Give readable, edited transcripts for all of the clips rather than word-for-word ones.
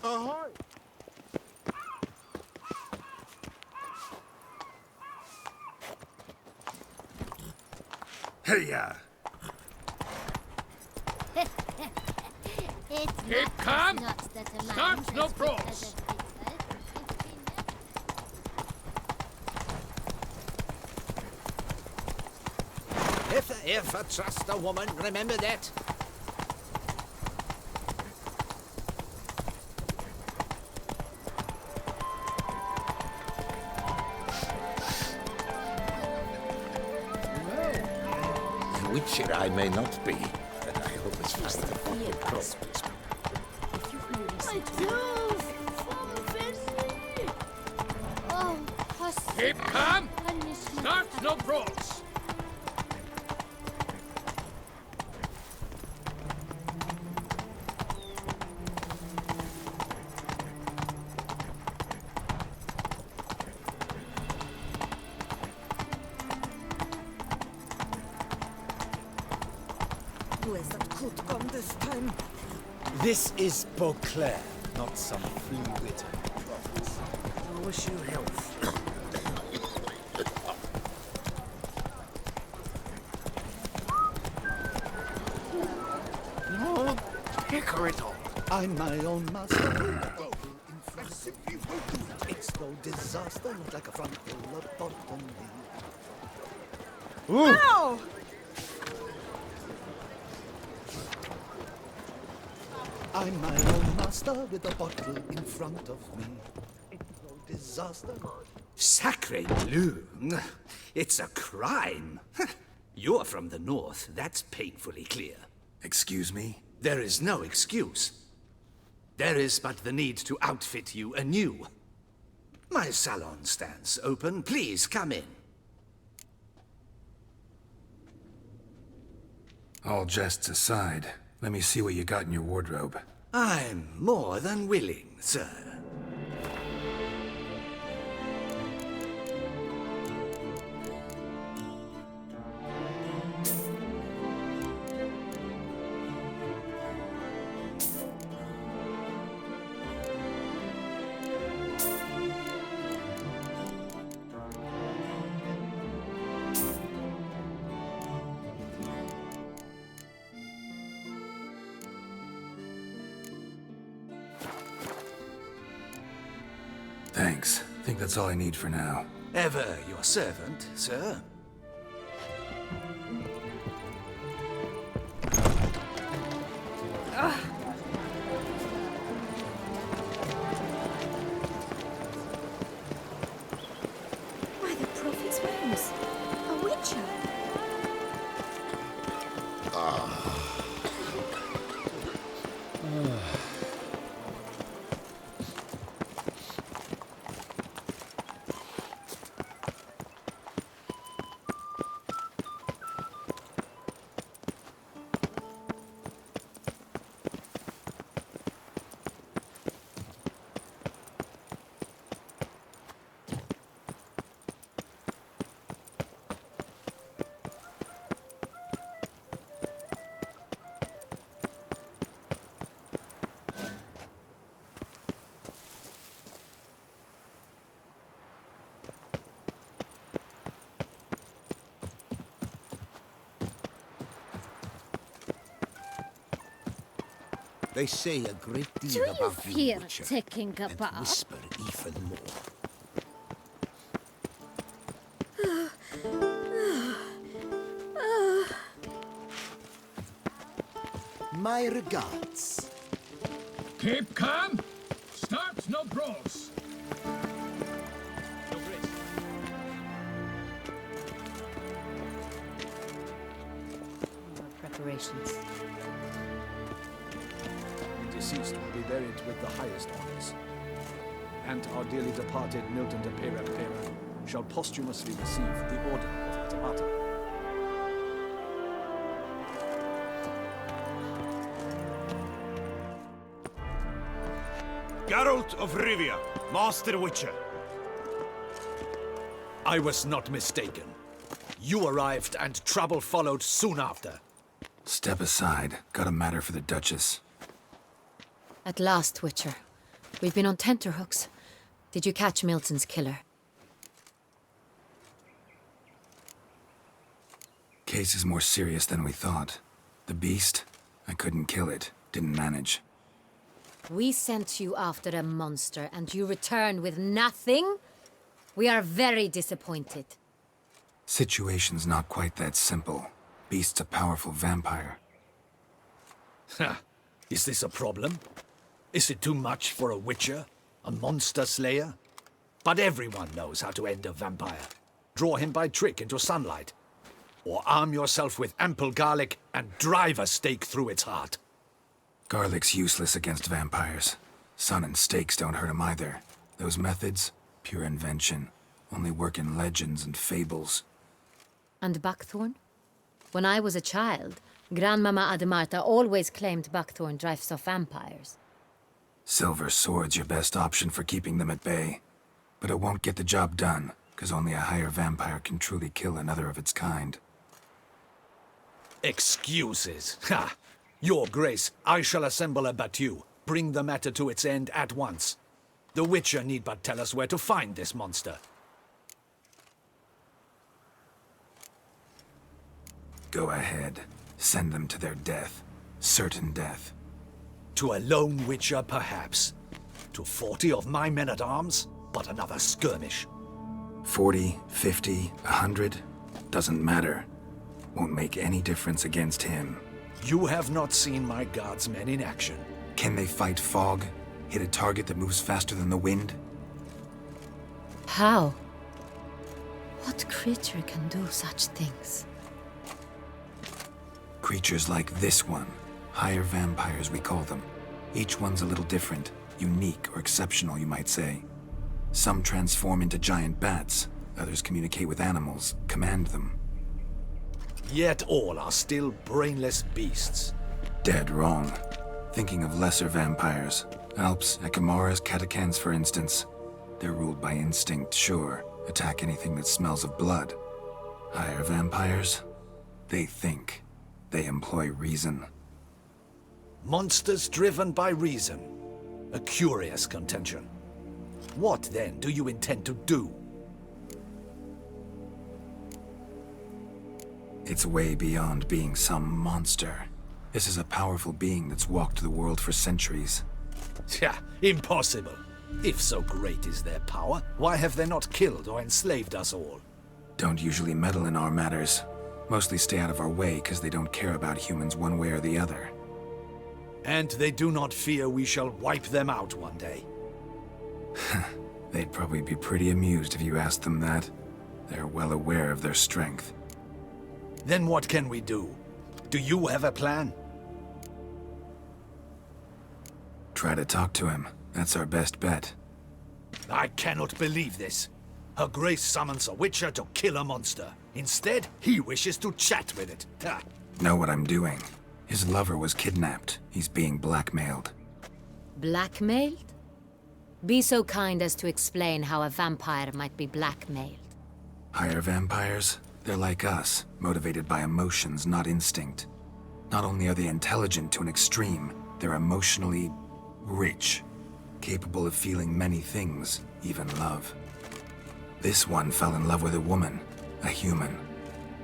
Ahoy! Hey-ya! Keep calm! Start no pros! If I ever trust a woman, remember that. Witcher I may not be, but I hope it's just a fucking cross. Keep calm! Start no pros! Where's that coat gone this time? This is Beauclair, not some flea-witted prophets. I wish you health. No, Hickoryton. I'm my own master. It's no disaster, not like a front full of bottom. Ow! I'm my own master with a bottle in front of me. It's no disaster. Sacre bleu! It's a crime! You're from the north, that's painfully clear. Excuse me? There is no excuse. There is but the need to outfit you anew. My salon stands open. Please come in. All jests aside, let me see what you got in your wardrobe. I'm more than willing, sir. Thanks. Think that's all I need for now. Ever your servant, sir. Why, the prophet's wings. A witcher. They say a great Do deal you about you, fear Witcher, taking a and bath? whisper even more. My regards. Keep calm! Start no pros! Preparations. The deceased will be buried with the highest honors. And our dearly departed Milton de Pera Pera shall posthumously receive the Order of Matamata. Geralt of Rivia, Master Witcher. I was not mistaken. You arrived and trouble followed soon after. Step aside. Got a matter for the Duchess. At last, Witcher. We've been on tenterhooks. Did you catch Milton's killer? Case is more serious than we thought. The beast? I couldn't kill it. Didn't manage. We sent you after a monster, and you returned with nothing? We are very disappointed. Situation's not quite that simple. Beast's a powerful vampire. Ha! Is this a problem? Is it too much for a witcher? A monster slayer? But everyone knows how to end a vampire. Draw him by trick into sunlight. Or arm yourself with ample garlic and drive a stake through its heart. Garlic's useless against vampires. Sun and stakes don't hurt him either. Those methods, pure invention. Only work in legends and fables. And buckthorn? When I was a child, Grandmama Ademarta always claimed buckthorn drives off vampires. Silver sword's your best option for keeping them at bay. But it won't get the job done, because only a higher vampire can truly kill another of its kind. Excuses. Ha! Your Grace, I shall assemble a battue. Bring the matter to its end at once. The Witcher need but tell us where to find this monster. Go ahead. Send them to their death. Certain death. To a lone Witcher, perhaps. To 40 of my men-at-arms, but another skirmish. 40, 50, 100? Doesn't matter. Won't make any difference against him. You have not seen my guardsmen in action. Can they fight fog? Hit a target that moves faster than the wind? How? What creature can do such things? Creatures like this one. Higher vampires, we call them. Each one's a little different. Unique or exceptional, you might say. Some transform into giant bats. Others communicate with animals, command them. Yet all are still brainless beasts. Dead wrong. Thinking of lesser vampires. Alps, Ekamaras, Catechans, for instance. They're ruled by instinct, sure. Attack anything that smells of blood. Higher vampires? They think. They employ reason. Monsters driven by reason. A curious contention. What, then, do you intend to do? It's way beyond being some monster. This is a powerful being that's walked the world for centuries. Yeah, impossible. If so great is their power, why have they not killed or enslaved us all? Don't usually meddle in our matters. Mostly stay out of our way because they don't care about humans one way or the other. And they do not fear we shall wipe them out one day. They'd probably be pretty amused if you asked them that. They're well aware of their strength. Then what can we do? Do you have a plan? Try to talk to him. That's our best bet. I cannot believe this. Her Grace summons a Witcher to kill a monster. Instead, he wishes to chat with it. Ha. Know what I'm doing. His lover was kidnapped. He's being blackmailed. Blackmailed? Be so kind as to explain how a vampire might be blackmailed. Higher vampires? They're like us, motivated by emotions, not instinct. Not only are they intelligent to an extreme, they're emotionally rich, capable of feeling many things, even love. This one fell in love with a woman, a human,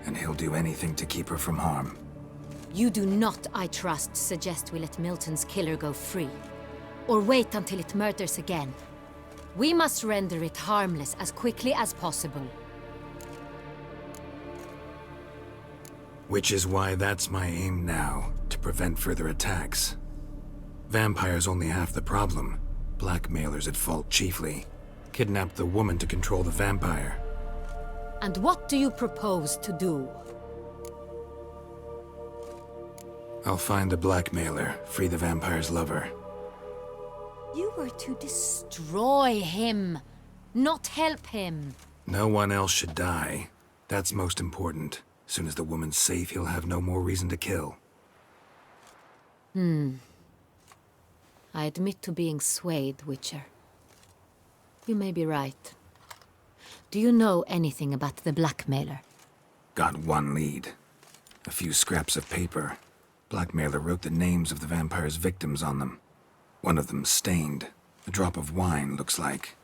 and he'll do anything to keep her from harm. You do not, I trust, suggest we let Milton's killer go free. Or wait until it murders again. We must render it harmless as quickly as possible. Which is why that's my aim now, to prevent further attacks. Vampires only half the problem. Blackmailers at fault chiefly. Kidnapped the woman to control the vampire. And what do you propose to do? I'll find the blackmailer, free the vampire's lover. You were to destroy him, not help him. No one else should die. That's most important. As soon as the woman's safe, he'll have no more reason to kill. I admit to being swayed, Witcher. You may be right. Do you know anything about the blackmailer? Got one lead. A few scraps of paper. Blackmailer wrote the names of the vampire's victims on them. One of them stained. A drop of wine, looks like.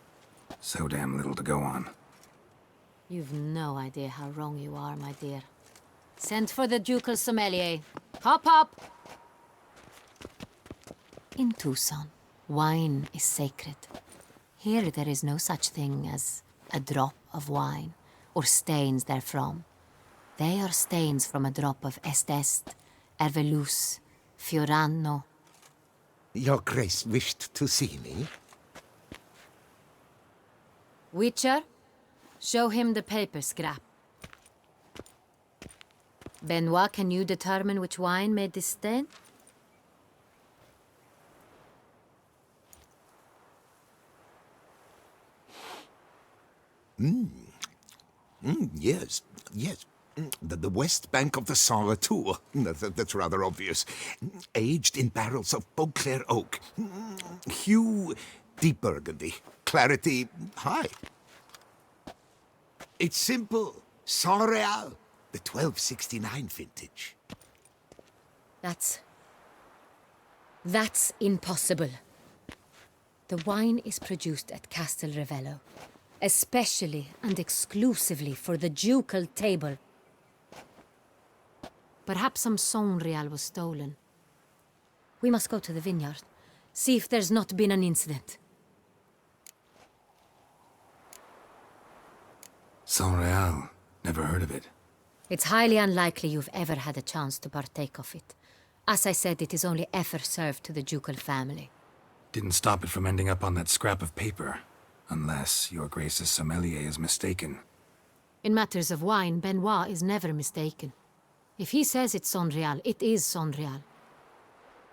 So damn little to go on. You've no idea how wrong you are, my dear. Send for the ducal sommelier. Hop, hop! In Tucson, wine is sacred. Here there is no such thing as a drop of wine, or stains therefrom. They are stains from a drop of Est, Hervelus, Fiorano. Your Grace wished to see me? Witcher, show him the paper scrap. Benoit, can you determine which wine made this stain? Yes, yes. The west bank of the Saint Retour. That's rather obvious. Aged in barrels of Beauclair oak. Hue, deep burgundy. Clarity, high. It's simple. Saint Real, the 1269 vintage. That's impossible. The wine is produced at Castel Ravello, especially and exclusively for the ducal table. Perhaps some Saint Real was stolen. We must go to the vineyard, see if there's not been an incident. Saint Real. Never heard of it. It's highly unlikely you've ever had a chance to partake of it. As I said, it is only ever served to the ducal family. Didn't stop it from ending up on that scrap of paper. Unless your Grace's sommelier is mistaken. In matters of wine, Benoit is never mistaken. If he says it's Saint Real, it is Saint Real.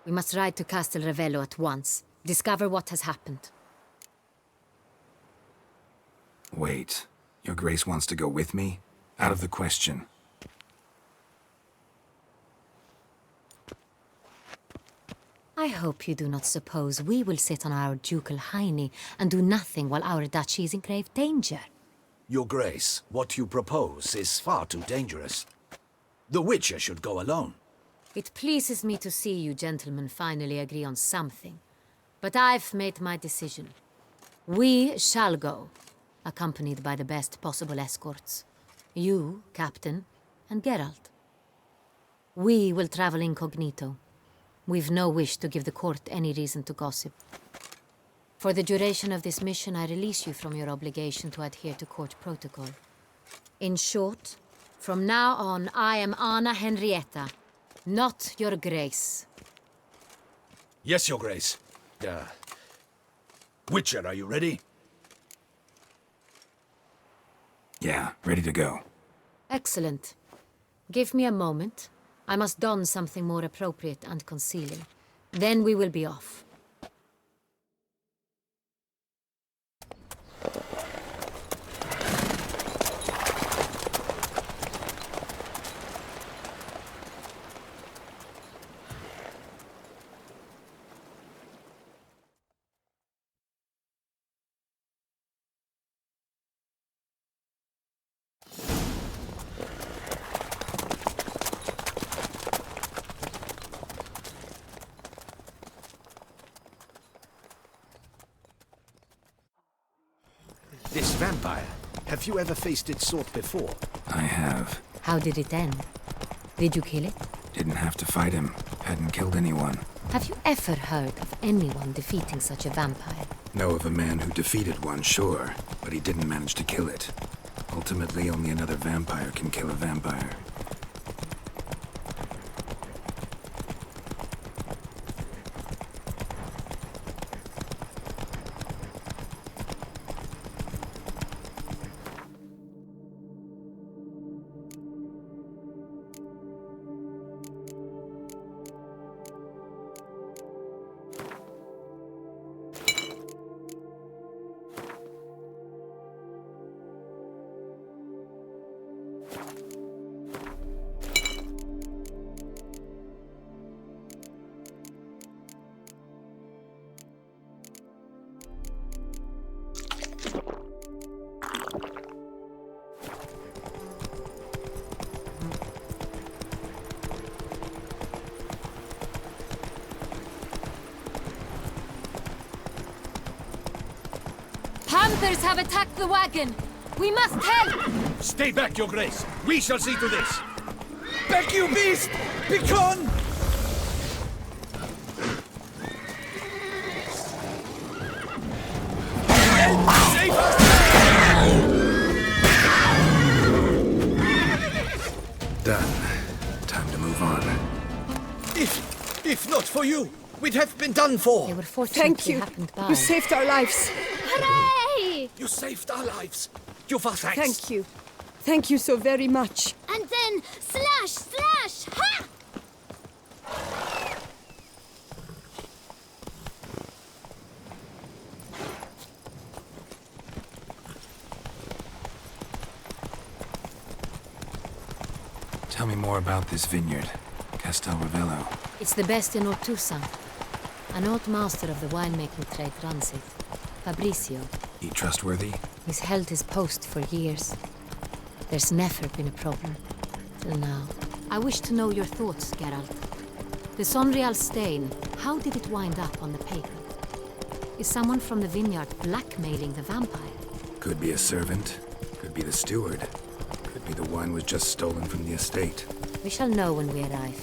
We must ride to Castel Ravello at once. Discover what has happened. Wait. Your Grace wants to go with me? Out of the question. I hope you do not suppose we will sit on our ducal hiney and do nothing while our duchy is in grave danger. Your Grace, what you propose is far too dangerous. The Witcher should go alone. It pleases me to see you gentlemen finally agree on something. But I've made my decision. We shall go, accompanied by the best possible escorts. You, Captain, and Geralt. We will travel incognito. We've no wish to give the court any reason to gossip. For the duration of this mission, I release you from your obligation to adhere to court protocol. In short, from now on, I am Anna Henrietta, not your Grace. Yes, Your Grace. Witcher, are you ready? Yeah, ready to go. Excellent. Give me a moment. I must don something more appropriate and concealing. Then we will be off. This vampire, have you ever faced its sort before? I have. How did it end? Did you kill it? Didn't have to fight him. Hadn't killed anyone. Have you ever heard of anyone defeating such a vampire? Know of a man who defeated one, sure, but he didn't manage to kill it. Ultimately, only another vampire can kill a vampire. Others have attacked the wagon. We must help! Stay back, Your Grace. We shall see to this. Back, you beast! Begone! Save us! Done. Time to move on. If not for you, we'd have been done for. They were fortunate Thank we you. happened by. You saved our lives. Hooray! You saved our lives. Give us thanks. Thank you. Thank you so very much. And then slash, slash, ha! Tell me more about this vineyard, Castel Ravello. It's the best in Ortusa. An old master of the winemaking trade runs it. Fabricio. He trustworthy? He's held his post for years. There's never been a problem. Till now. I wish to know your thoughts, Geralt. The Sonreal stain, how did it wind up on the paper? Is someone from the vineyard blackmailing the vampire? Could be a servant. Could be the steward. Could be the wine was just stolen from the estate. We shall know when we arrive.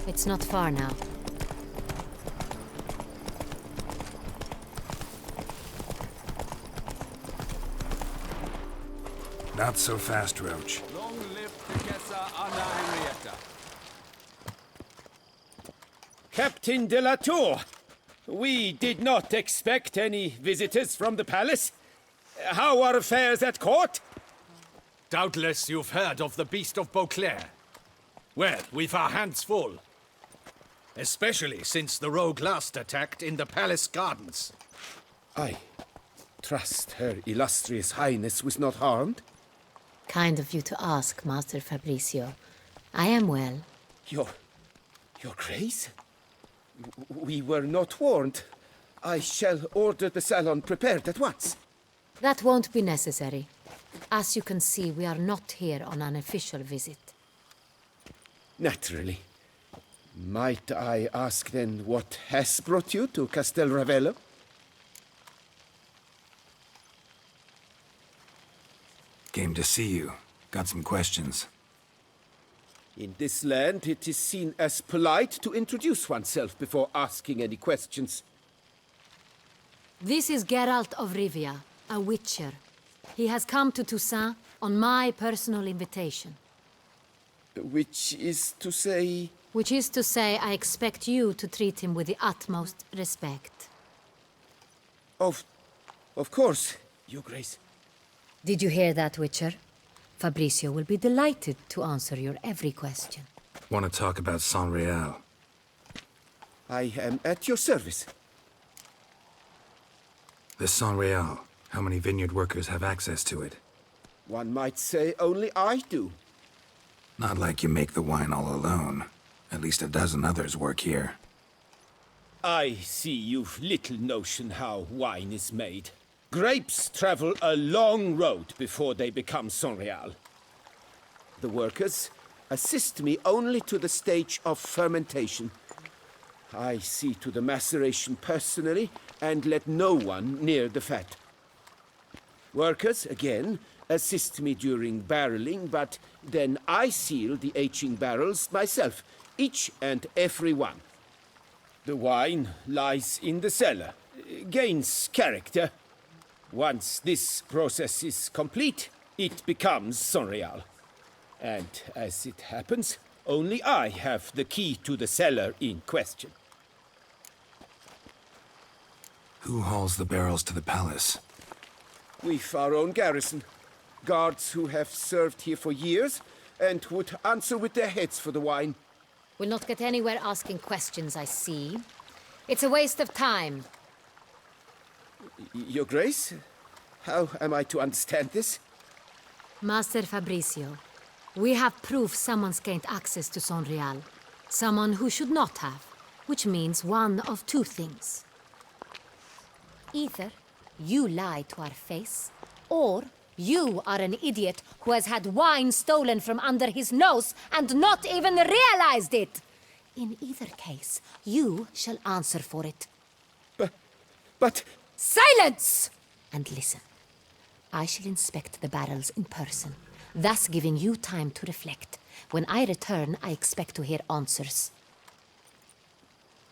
It's not far now. Not so fast, Roach. Long live Duchessa Anna Henrietta. Captain de la Tour, we did not expect any visitors from the palace. How are affairs at court? Doubtless you've heard of the Beast of Beauclair. Well, we've our hands full. Especially since the rogue last attacked in the palace gardens. I trust Her Illustrious Highness was not harmed. Kind of you to ask, Master Fabricio. I am well. Your Grace? We were not warned. I shall order the salon prepared at once. That won't be necessary. As you can see, we are not here on an official visit. Naturally. Might I ask then what has brought you to Castel Ravello? Came to see you. Got some questions. In this land, it is seen as polite to introduce oneself before asking any questions. This is Geralt of Rivia, a witcher. He has come to Toussaint on my personal invitation. Which is to say... Which is to say, I expect you to treat him with the utmost respect. Of course, Your Grace. Did you hear that, Witcher? Fabricio will be delighted to answer your every question. Want to talk about Sonreal? I am at your service. The Sonreal. How many vineyard workers have access to it? One might say only I do. Not like you make the wine all alone. At least a dozen others work here. I see you've little notion how wine is made. Grapes travel a long road before they become Sonreal. The workers assist me only to the stage of fermentation. I see to the maceration personally and let no one near the fat. Workers, again, assist me during barreling, but then I seal the aging barrels myself, each and every one. The wine lies in the cellar, gains character. Once this process is complete, it becomes Sonreal. And as it happens, only I have the key to the cellar in question. Who hauls the barrels to the palace? We've our own garrison. Guards who have served here for years and would answer with their heads for the wine. We'll not get anywhere asking questions, I see. It's a waste of time. Your Grace? How am I to understand this? Master Fabricio, we have proof someone's gained access to Sonreal. Someone who should not have, which means one of two things. Either you lie to our face, or you are an idiot who has had wine stolen from under his nose and not even realized it. In either case, you shall answer for it. But... Silence! And listen. I shall inspect the barrels in person, thus giving you time to reflect. When I return, I expect to hear answers.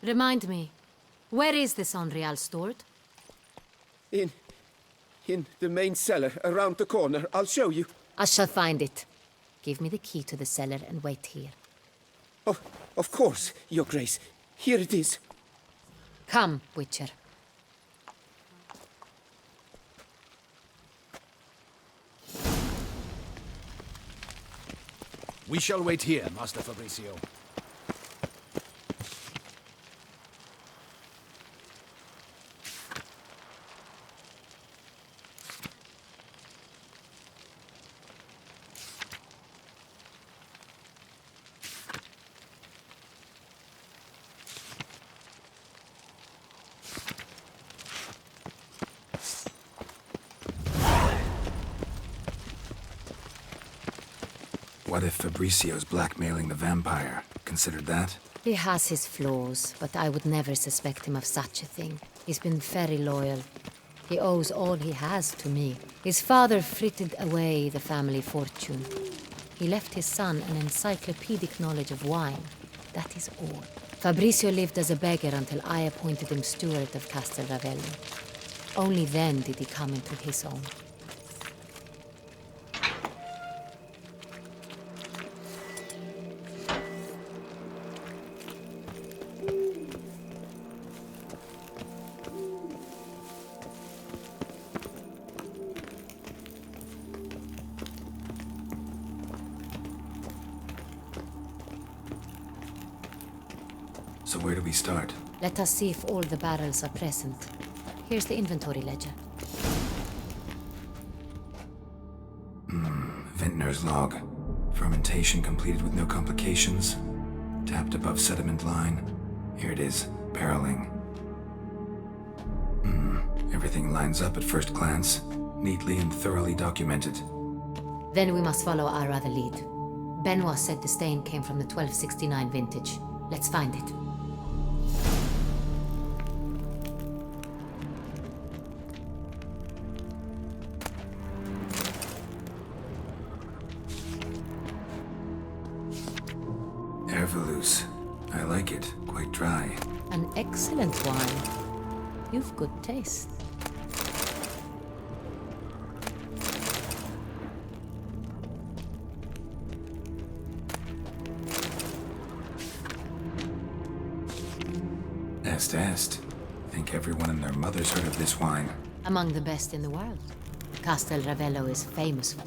Remind me, where is the Sonreal stored? In the main cellar, around the corner. I'll show you. I shall find it. Give me the key to the cellar and wait here. Oh, of course, Your Grace. Here it is. Come, Witcher. We shall wait here, Master Fabricio. What if Fabricio's blackmailing the vampire? Considered that? He has his flaws, but I would never suspect him of such a thing. He's been very loyal. He owes all he has to me. His father frittered away the family fortune. He left his son an encyclopedic knowledge of wine. That is all. Fabricio lived as a beggar until I appointed him steward of Castel Ravello. Only then did he come into his own. So where do we start? Let us see if all the barrels are present. Here's the inventory ledger. Vintner's log. Fermentation completed with no complications. Tapped above sediment line. Here it is. Barreling. Everything lines up at first glance. Neatly and thoroughly documented. Then we must follow our other lead. Benoit said the stain came from the 1269 vintage. Let's find it. Ervelous. I like it. Quite dry. An excellent wine. You've good taste. Est. Think everyone and their mother's heard of this wine. Among the best in the world. Castel Ravello is famous for it.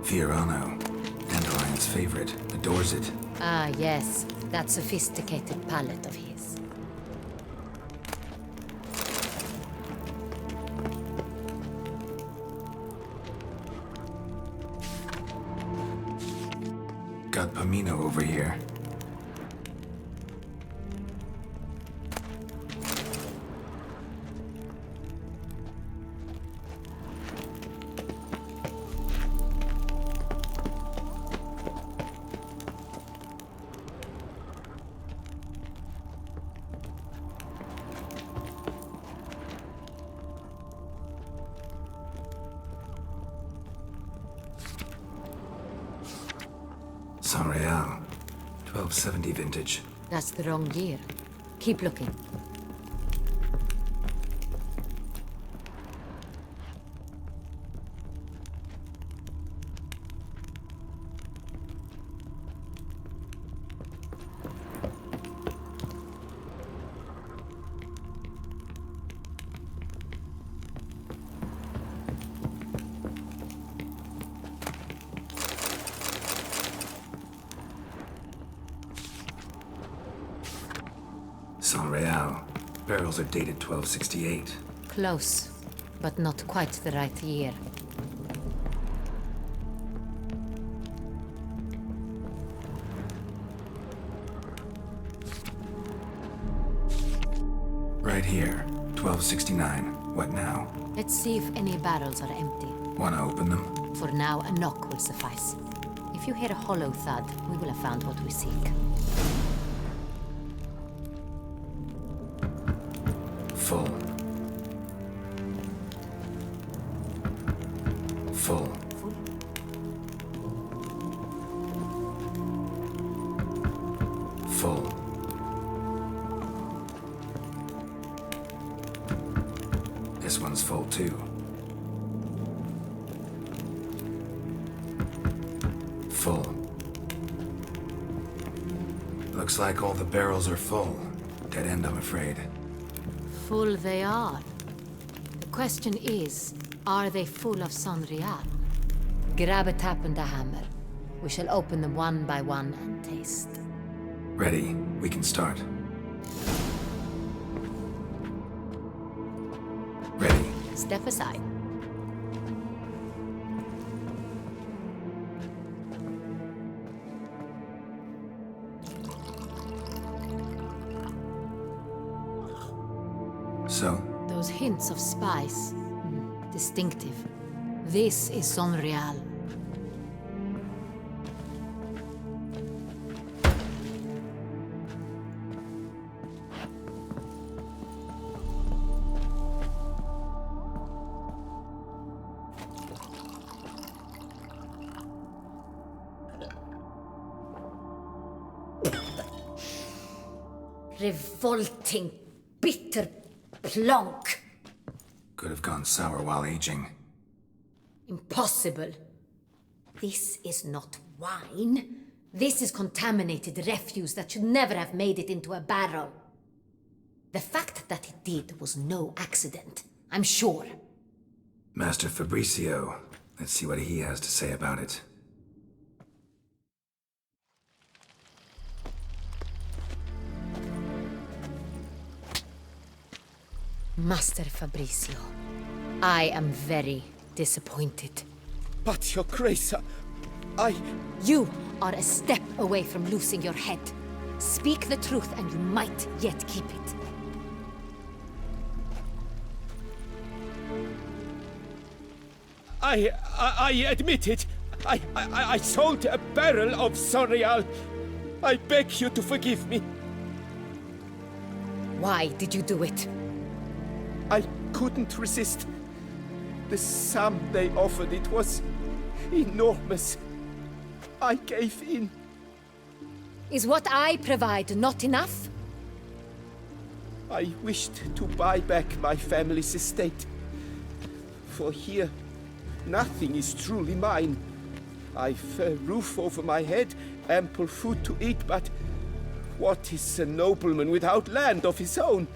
Fiorano. Dandelion's favorite. Adores it. Ah, yes. That sophisticated palate of his. Got Pomino over here. Sonreal. 1270 vintage. That's the wrong year. Keep looking. Sonreal. Barrels are dated 1268. Close, but not quite the right year. Right here. 1269. What now? Let's see if any barrels are empty. Wanna open them? For now, a knock will suffice. If you hear a hollow thud, we will have found what we seek. Full. Full. Full. This one's full too. Full. Looks like all the barrels are full. Dead end, I'm afraid. Full they are. The question is, are they full of Sonreal? Grab a tap and a hammer. We shall open them one by one and taste. Ready. We can start. Ready. Step aside. So, Those hints of spice. Distinctive. This is Sonreal. Revolting, bitter plonk. could have gone sour while aging. Impossible. This is not wine. This is contaminated refuse that should never have made it into a barrel. The fact that it did was no accident, I'm sure. Master Fabricio, let's see what he has to say about it. Master Fabricio, I am very disappointed. But, Your Grace, I... You are a step away from losing your head. Speak the truth and you might yet keep it. I admit it. I sold a barrel of Sonreal. I beg you to forgive me. Why did you do it? I couldn't resist. The sum they offered, it was enormous. I gave in. Is what I provide not enough? I wished to buy back my family's estate. For here, nothing is truly mine. I've a roof over my head, ample food to eat, but what is a nobleman without land of his own?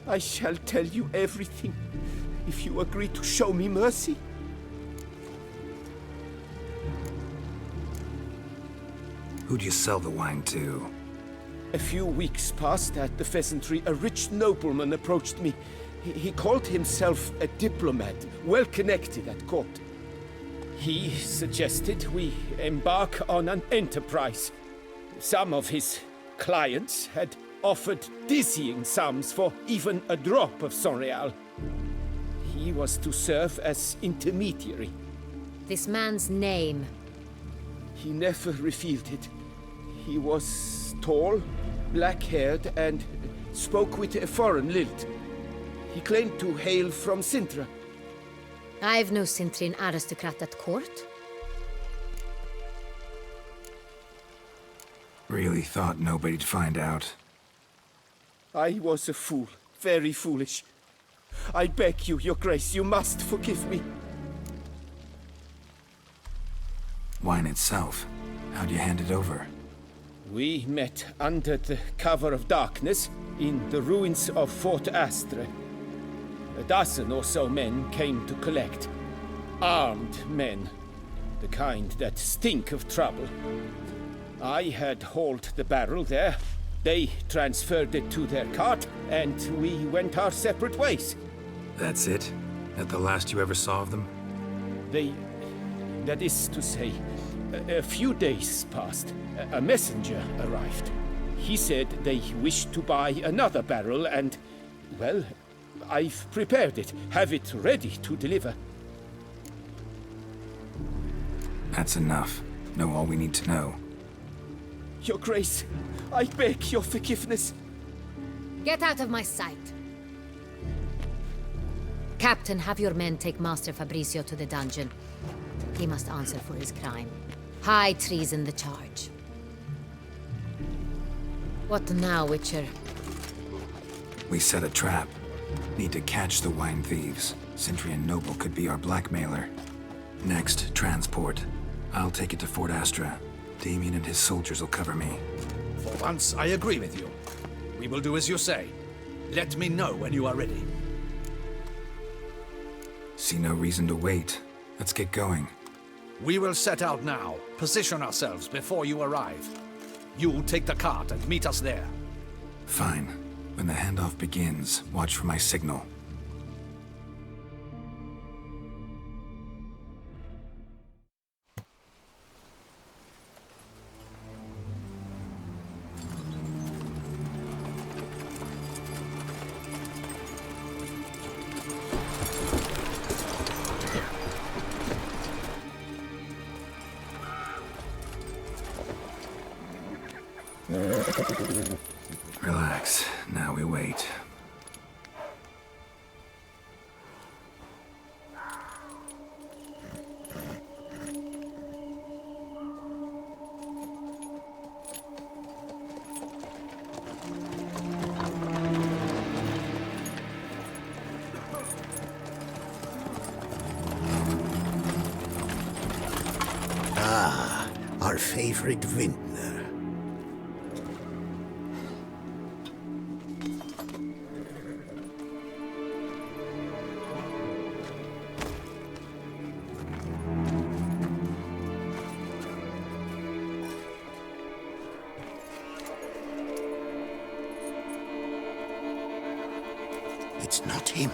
I shall tell you everything, if you agree to show me mercy. Who'd you sell the wine to? A few weeks past at the pheasantry, a rich nobleman approached me. He called himself a diplomat, well connected at court. He suggested we embark on an enterprise. Some of his clients had offered dizzying sums for even a drop of Sonreal. He was to serve as intermediary. This man's name. He never revealed it. He was tall, black-haired, and spoke with a foreign lilt. He claimed to hail from Sintra. I've no Sintrian aristocrat at court. Really thought nobody'd find out. I was a fool, very foolish. I beg you, Your Grace, you must forgive me. Wine itself, how'd you hand it over? We met under the cover of darkness in the ruins of Fort Astre. A dozen or so men came to collect. Armed men, the kind that stink of trouble. I had hauled the barrel there. They transferred it to their cart, and we went our separate ways. That's it? That the last you ever saw of them? That is to say, a few days passed. A messenger arrived. He said they wished to buy another barrel and, well, I've prepared it. Have it ready to deliver. That's enough. Know all we need to know. Your Grace, I beg your forgiveness. Get out of my sight. Captain, have your men take Master Fabrizio to the dungeon. He must answer for his crime. High treason the charge. What now, Witcher? We set a trap. Need to catch the wine thieves. Sentry and Noble could be our blackmailer. Next, transport. I'll take it to Fort Astra. Damien and his soldiers will cover me. For once, I agree with you. We will do as you say. Let me know when you are ready. See no reason to wait. Let's get going. We will set out now. Position ourselves before you arrive. You take the cart and meet us there. Fine. When the handoff begins, watch for my signal. Relax. Now we wait. Our favorite vintner. It's not him.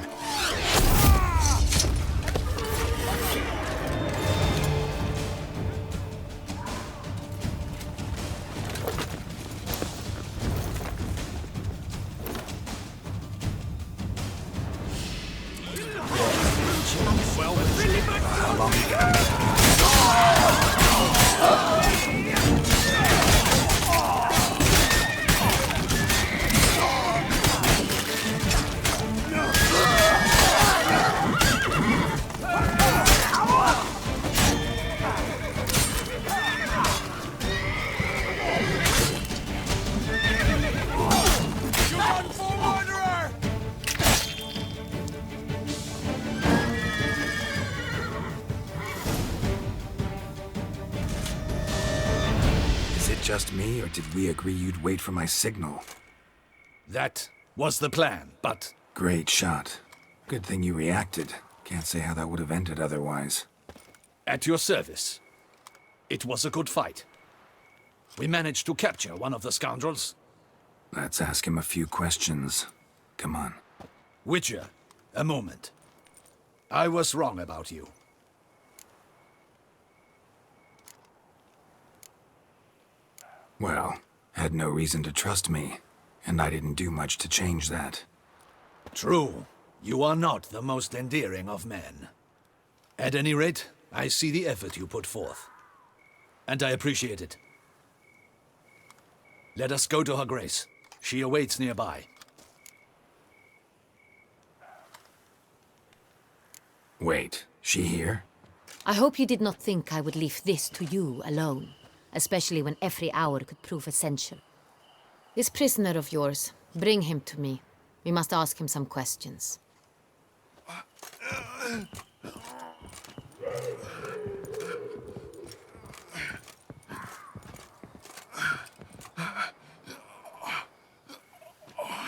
Just me, or did we agree you'd wait for my signal? That was the plan, but... Great shot. Good thing you reacted. Can't say how that would have ended otherwise. At your service. It was a good fight. We managed to capture one of the scoundrels. Let's ask him a few questions. Come on. Witcher, a moment. I was wrong about you. Well, had no reason to trust me, and I didn't do much to change that. True. You are not the most endearing of men. At any rate, I see the effort you put forth. And I appreciate it. Let us go to her grace. She awaits nearby. Wait, she here? I hope you did not think I would leave this to you alone, especially when every hour could prove essential. This prisoner of yours, bring him to me. We must ask him some questions.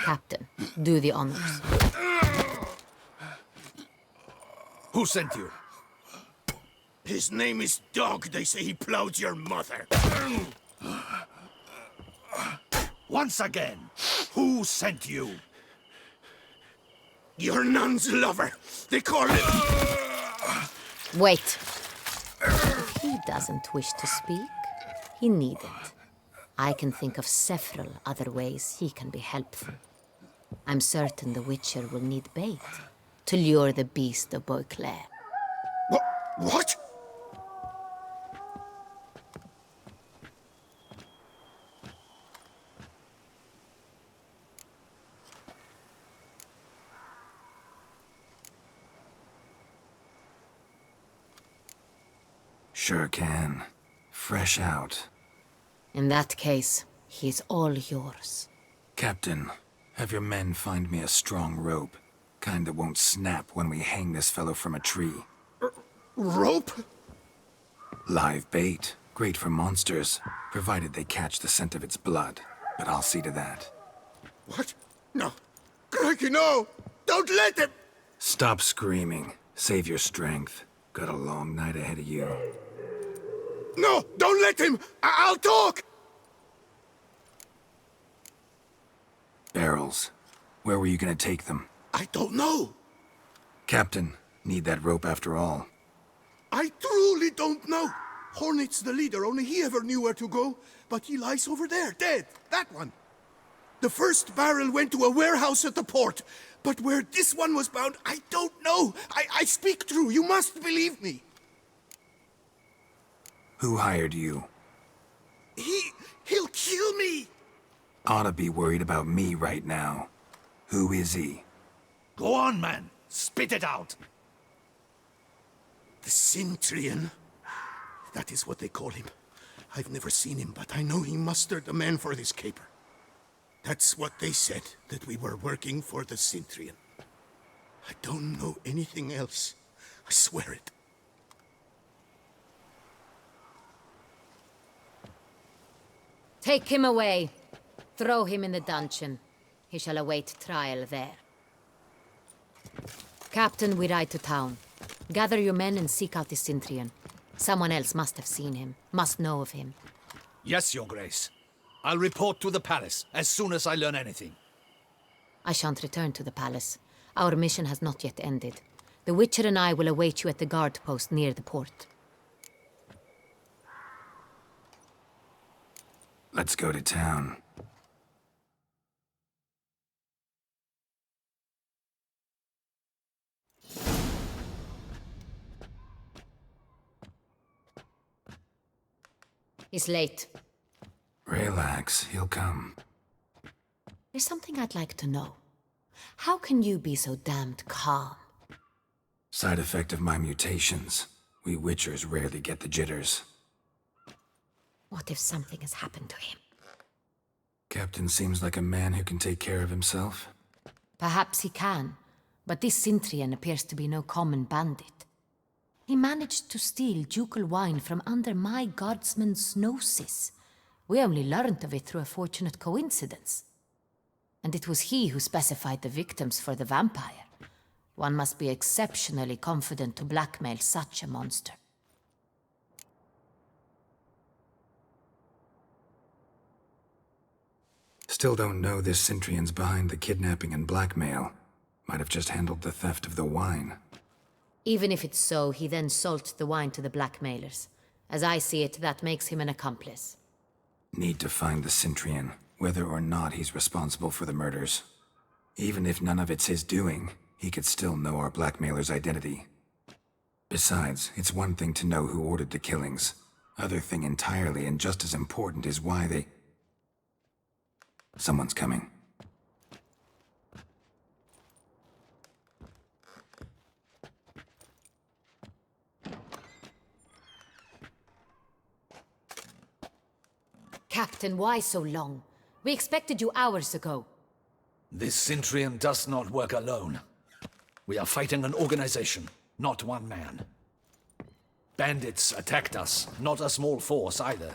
Captain, do the honors. Who sent you? His name is Dog. They say he plowed your mother. Once again, who sent you? Your nun's lover. They call him... Wait. If he doesn't wish to speak, he needn't. I can think of several other ways he can be helpful. I'm certain the Witcher will need bait to lure the beast of Beauclair. What? Sure can. Fresh out. In that case, he's all yours. Captain, have your men find me a strong rope. Kind that won't snap when we hang this fellow from a tree. Rope? Live bait. Great for monsters, provided they catch the scent of its blood. But I'll see to that. What? No. Crikey, no! Don't let him! Stop screaming. Save your strength. Got a long night ahead of you. No! Don't let him! I'll talk! Barrels. Where were you gonna take them? I don't know. Captain, need that rope after all. I truly don't know. Hornet's the leader, only he ever knew where to go. But he lies over there, dead. That one. The first barrel went to a warehouse at the port. But where this one was bound, I don't know. I speak true. You must believe me. Who hired you? He'll kill me. Oughta be worried about me right now. Who is he? Go on, man. Spit it out. The Cintrian. That is what they call him. I've never seen him, but I know he mustered a man for this caper. That's what they said, that we were working for the Cintrian. I don't know anything else. I swear it. Take him away. Throw him in the dungeon. He shall await trial there. Captain, we ride to town. Gather your men and seek out the Cintrian. Someone else must have seen him, must know of him. Yes, Your Grace. I'll report to the palace as soon as I learn anything. I shan't return to the palace. Our mission has not yet ended. The Witcher and I will await you at the guard post near the port. Let's go to town. He's late. Relax, he'll come. There's something I'd like to know. How can you be so damned calm? Side effect of my mutations. We Witchers rarely get the jitters. What if something has happened to him? Captain seems like a man who can take care of himself. Perhaps he can, but this Cintrian appears to be no common bandit. He managed to steal ducal wine from under my guardsman's noses. We only learned of it through a fortunate coincidence. And it was he who specified the victims for the vampire. One must be exceptionally confident to blackmail such a monster. Still don't know this Cintrian's behind the kidnapping and blackmail. Might have just handled the theft of the wine. Even if it's so, he then sold the wine to the blackmailers. As I see it, that makes him an accomplice. Need to find the Cintrian, whether or not he's responsible for the murders. Even if none of it's his doing, he could still know our blackmailer's identity. Besides, it's one thing to know who ordered the killings. Other thing entirely, and just as important, is why they... Someone's coming. Captain, why so long? We expected you hours ago. This Cintrian does not work alone. We are fighting an organization, not one man. Bandits attacked us, not a small force either.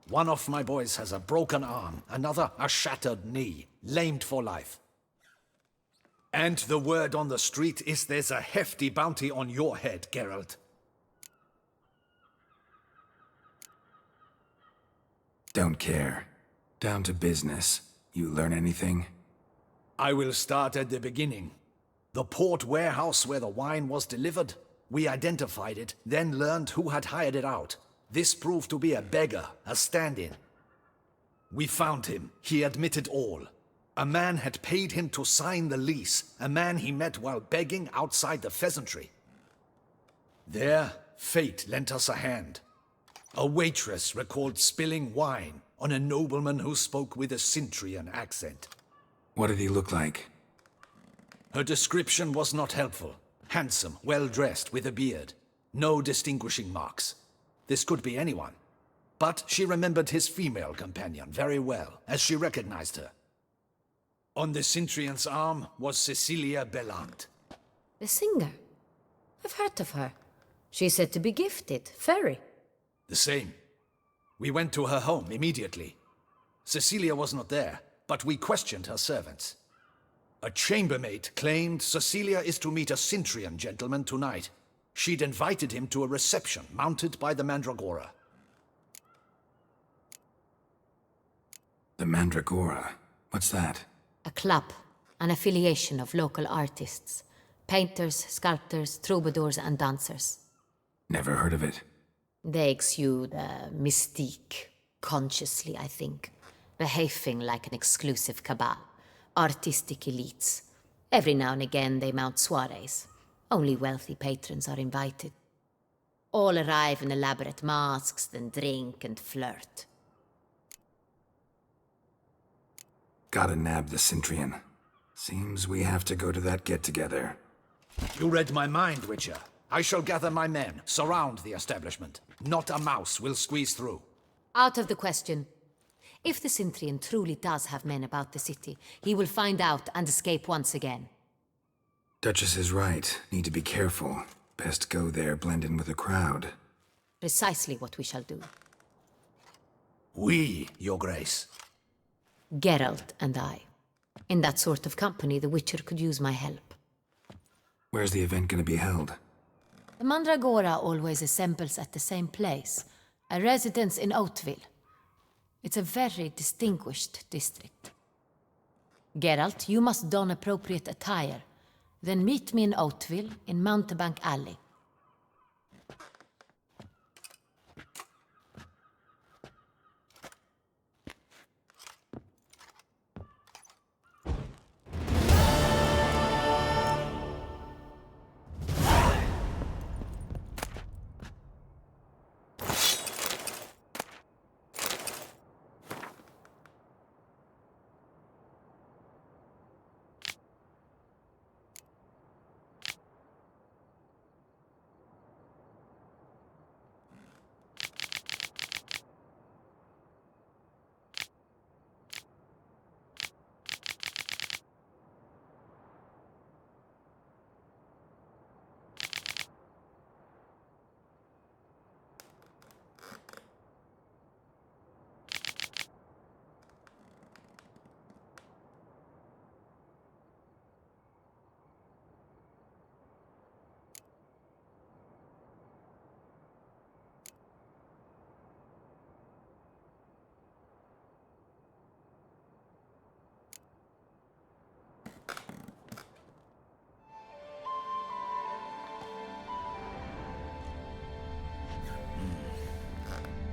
One of my boys has a broken arm, another a shattered knee, lamed for life. And the word on the street is there's a hefty bounty on your head, Geralt. Don't care. Down to business. You learn anything? I will start at the beginning. The port warehouse where the wine was delivered. We identified it, then learned who had hired it out. This proved to be a beggar, a stand-in. We found him. He admitted all. A man had paid him to sign the lease, a man he met while begging outside the pheasantry. There, fate lent us a hand. A waitress recalled spilling wine on a nobleman who spoke with a Cintrian accent. What did he look like? Her description was not helpful. Handsome, well-dressed, with a beard. No distinguishing marks. This could be anyone. But she remembered his female companion very well, as she recognized her. On the Cintrian's arm was Cecilia Bellant. The singer? I've heard of her. She's said to be gifted, fairy. The same. We went to her home immediately. Cecilia was not there, but we questioned her servants. A chambermaid claimed Cecilia is to meet a Cintrian gentleman tonight. She'd invited him to a reception mounted by the Mandragora. The Mandragora? What's that? A club, an affiliation of local artists. Painters, sculptors, troubadours and dancers. Never heard of it. They exude mystique, consciously, I think. Behaving like an exclusive cabal. Artistic elites. Every now and again they mount soirees. Only wealthy patrons are invited. All arrive in elaborate masks, then drink and flirt. Gotta nab the Cintrian. Seems we have to go to that get-together. You read my mind, Witcher. I shall gather my men, surround the establishment. Not a mouse will squeeze through. Out of the question. If the Cintrian truly does have men about the city, he will find out and escape once again. Duchess is right. Need to be careful. Best go there, blend in with the crowd. Precisely what we shall do. We, Your Grace. Geralt and I. In that sort of company, the Witcher could use my help. Where's the event gonna be held? The Mandragora always assembles at the same place, a residence in Oatville. It's a very distinguished district. Geralt, you must don appropriate attire. Then meet me in Oatville, in Mountebank Alley.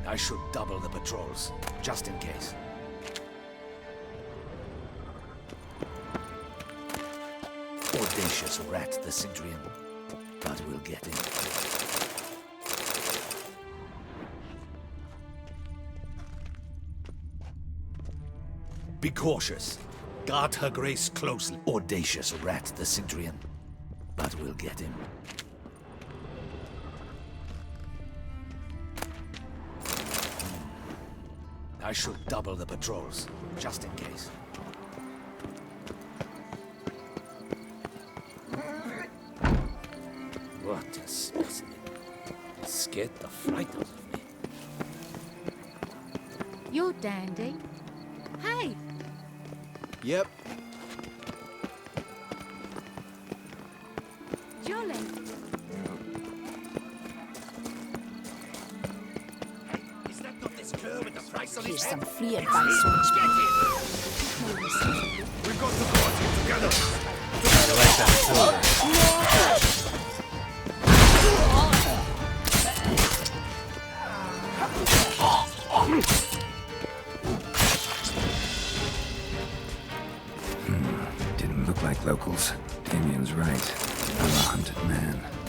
I should double the patrols, just in case. Audacious rat, the Cintrian. But we'll get him. Be cautious. Guard her grace closely. Audacious rat, the Cintrian. But we'll get him. I should double the patrols, just in case. What a specimen. Scared the fright out of me. You're dandy. Hey! Yep. Jolly. Here's some free advice. We've got to go together. I like that silver. look like locals. Damien's right. I'm a hunted man.